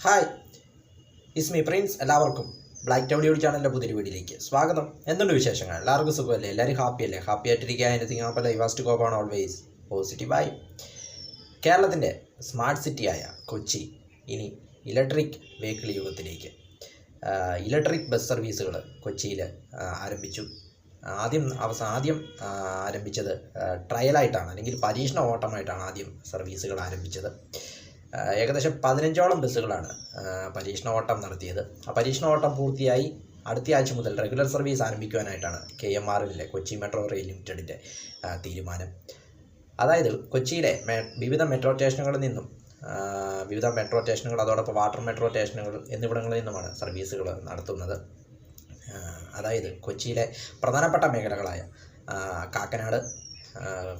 Hi, is me Prince. എല്ലാവർക്കും black town YouTube ചാനലിൻ്റെ പുതിയൊരു വീഡിയോയിലേക്ക് സ്വാഗതം. എന്തുണ്ട് വിശേഷങ്ങൾ? എല്ലാവർക്കും സുഖമല്ലേ? എല്ലാവരും ഹാപ്പിയല്ലേ? ഹാപ്പി ആയിട്ടിരിക്കുക. Anything happy life has to go on always പോസിറ്റീവായി. കേരളത്തിൻ്റെ സ്മാർട്ട് സിറ്റിയായ കൊച്ചി ഇനി ഇലക്ട്രിക് വെഹിക്കിൾ യുഗത്തിലേക്ക്. ഇലക്ട്രിക് ബസ് സർവീസുകൾ കൊച്ചിയിൽ ആരംഭിച്ചു. ആദ്യം ആരംഭിച്ചത് ട്രയലായിട്ടാണ്, അല്ലെങ്കിൽ പരീക്ഷണ ഓട്ടമായിട്ടാണ് ആദ്യം സർവീസുകൾ ആരംഭിച്ചത്. ഏകദേശം 15ഓളം ബസ്സുകളാണ് പരീക്ഷണ ഓട്ടം നടത്തിയത്. ആ പരീക്ഷണ ഓട്ടം പൂർത്തിയായി അടുത്ത ആഴ്ച മുതൽ റെഗുലർ സർവീസ് ആരംഭിക്കുവാനായിട്ടാണ് KMRL കൊച്ചി മെട്രോ റെയിൽ ലിമിറ്റഡിൻ്റെ തീരുമാനം. അതായത് കൊച്ചിയിലെ വിവിധ മെട്രോ സ്റ്റേഷനുകൾ അതോടൊപ്പം വാട്ടർ മെട്രോ സ്റ്റേഷനുകൾ എന്നിവിടങ്ങളിൽ നിന്നുമാണ് സർവീസുകൾ നടത്തുന്നത്. അതായത് കൊച്ചിയിലെ പ്രധാനപ്പെട്ട മേഖലകളായ കാക്കനാട്,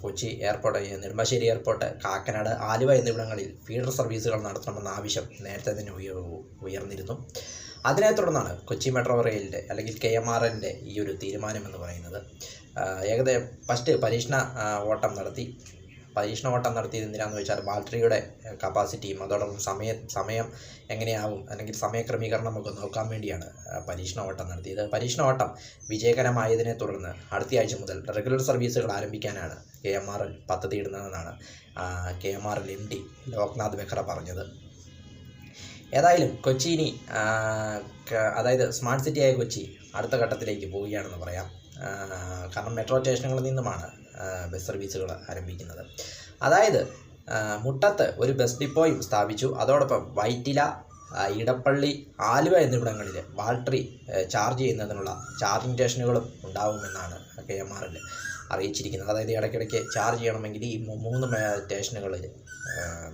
കൊച്ചി എയർപോർട്ട്, നെടുമ്പാശ്ശേരി എയർപോർട്ട്, കാക്കനാട്, ആലുവ എന്നിവിടങ്ങളിൽ ഫീഡർ സർവീസുകൾ നടത്തണമെന്ന ആവശ്യം നേരത്തെ തന്നെ ഉയർന്നിരുന്നു. അതിനെ തുടർന്നാണ് കൊച്ചി മെട്രോ റെയിലിൻ്റെ അല്ലെങ്കിൽ KMRLൻ്റെ ഈ ഒരു തീരുമാനമെന്ന് പറയുന്നത്. ഫസ്റ്റ് പരീക്ഷണ ഓട്ടം നടത്തിയത് എന്തിനാണെന്ന് വെച്ചാൽ ബാറ്ററിയുടെ കപ്പാസിറ്റിയും അതോടൊപ്പം സമയം എങ്ങനെയാവും അല്ലെങ്കിൽ സമയക്രമീകരണമൊക്കെ നോക്കാൻ വേണ്ടിയാണ് പരീക്ഷണ ഓട്ടം നടത്തിയത്. പരീക്ഷണ ഓട്ടം വിജയകരമായതിനെ തുടർന്ന് അടുത്ത ആഴ്ച മുതൽ റെഗുലർ സർവീസുകൾ ആരംഭിക്കാനാണ് KMRL പദ്ധതിയിടുന്നതെന്നാണ് KMRL MD Loknath Behera പറഞ്ഞത്. ഏതായാലും കൊച്ചി ഇനി അതായത് സ്മാർട്ട് സിറ്റിയായ കൊച്ചി അടുത്ത ഘട്ടത്തിലേക്ക് പോവുകയാണെന്ന് പറയാം. കാരണം മെട്രോ സ്റ്റേഷനുകളിൽ നിന്നുമാണ് ബസ് സർവീസുകൾ ആരംഭിക്കുന്നത്. അതായത് മുട്ടത്ത് ഒരു ബസ് ഡിപ്പോയും സ്ഥാപിച്ചു. അതോടൊപ്പം വൈറ്റില, ഇടപ്പള്ളി, ആലുവ എന്നിവിടങ്ങളിൽ ബാറ്ററി ചാർജ് ചെയ്യുന്നതിനുള്ള ചാർജിങ് സ്റ്റേഷനുകളും ഉണ്ടാവുമെന്നാണ് KMRL അറിയിച്ചിരിക്കുന്നത്. അതായത് ഇടയ്ക്കിടയ്ക്ക് ചാർജ് ചെയ്യണമെങ്കിൽ ഈ 3 സ്റ്റേഷനുകളിൽ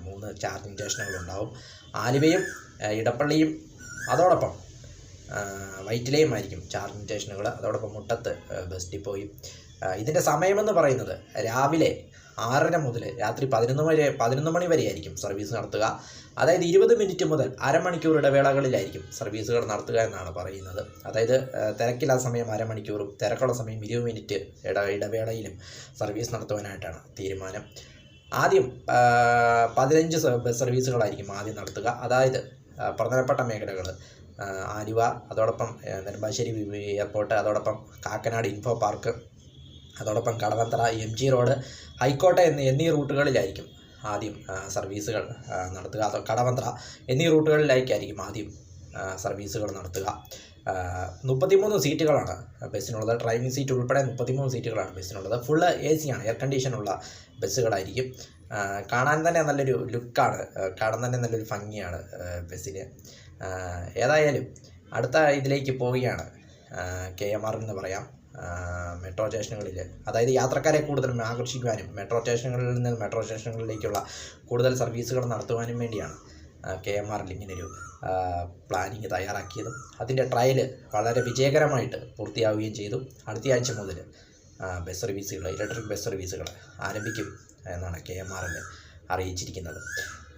3 ചാർജിങ് സ്റ്റേഷനുകളുണ്ടാവും. ആലുവയും ഇടപ്പള്ളിയും അതോടൊപ്പം വൈറ്റിലയുമായിരിക്കും ചാർജിങ് സ്റ്റേഷനുകൾ. അതോടൊപ്പം മുട്ടത്ത് ബസ് ഡിപ്പോയും. ഇതിൻ്റെ സമയമെന്ന് പറയുന്നത് രാവിലെ 6:30 മുതൽ രാത്രി 11 മണി വരെയായിരിക്കും സർവീസ് നടത്തുക. അതായത് 20 മിനിറ്റ് മുതൽ അരമണിക്കൂർ ഇടവേളകളിലായിരിക്കും സർവീസുകൾ നടത്തുക എന്നാണ് പറയുന്നത്. അതായത് തിരക്കില്ലാത്ത സമയം അരമണിക്കൂറും തിരക്കുള്ള സമയം 20 മിനിറ്റ് ഇടവേളയിലും സർവീസ് നടത്തുവാനായിട്ടാണ് തീരുമാനം. ആദ്യം 15 ബസ് സർവീസുകളായിരിക്കും ആദ്യം നടത്തുക. അതായത് പ്രധാനപ്പെട്ട മേഖലകൾ ആലുവ, അതോടൊപ്പം നെടുമ്പാശ്ശേരി എയർപോർട്ട്, അതോടൊപ്പം കാക്കനാട് ഇൻഫോ പാർക്ക്, അതോടൊപ്പം കടവന്ത്ര, MG റോഡ്, ഹൈക്കോട്ടെ എന്നീ റൂട്ടുകളിലായിരിക്കും ആദ്യം സർവീസുകൾ നടത്തുക. കടവന്ത്ര എന്നീ റൂട്ടുകളിലേക്കായിരിക്കും ആദ്യം സർവീസുകൾ നടത്തുക. 33 സീറ്റുകളാണ് ബസ്സിനുള്ളത്. ഡ്രൈവിംഗ് സീറ്റ് ഉൾപ്പെടെ 33 സീറ്റുകളാണ് ബസ്സിനുള്ളത്. ഫുള്ള് AC ആണ്, എയർ കണ്ടീഷനുള്ള ബസ്സുകളായിരിക്കും. കാണാൻ തന്നെ നല്ലൊരു ലുക്കാണ്, കാണാൻ തന്നെ നല്ലൊരു ഭംഗിയാണ് ബസ്സിന്. ഏതായാലും അടുത്ത ഇതിലേക്ക് പോവുകയാണ് KMRL എന്ന് പറയാം. മെട്രോ സ്റ്റേഷനുകളിൽ, അതായത് യാത്രക്കാരെ കൂടുതലും ആകർഷിക്കുവാനും മെട്രോ സ്റ്റേഷനുകളിൽ നിന്ന് മെട്രോ സ്റ്റേഷനുകളിലേക്കുള്ള കൂടുതൽ സർവീസുകൾ നടത്തുവാനും വേണ്ടിയാണ് KMRL ഇങ്ങനൊരു പ്ലാനിങ് തയ്യാറാക്കിയതും. അതിൻ്റെ ട്രയൽ വളരെ വിജയകരമായിട്ട് പൂർത്തിയാവുകയും ചെയ്തു. അടുത്ത ആഴ്ച മുതൽ ഇലക്ട്രിക് ബസ് സർവീസുകൾ ആരംഭിക്കും എന്നാണ് KMRL അറിയിച്ചിരിക്കുന്നത്.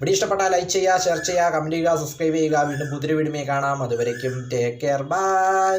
വീഡിയോ ഇഷ്ടപ്പെട്ടാൽ ലൈക്ക് ചെയ്യുക, ഷെയർ ചെയ്യുക, കമൻറ്റ് ചെയ്യുക, സബ്സ്ക്രൈബ് ചെയ്യുക. വീണ്ടും പുതിയൊരു വീഡിയോയിൽ കാണാം. അതുവരേക്കും ടേക്ക് കെയർ, ബൈ.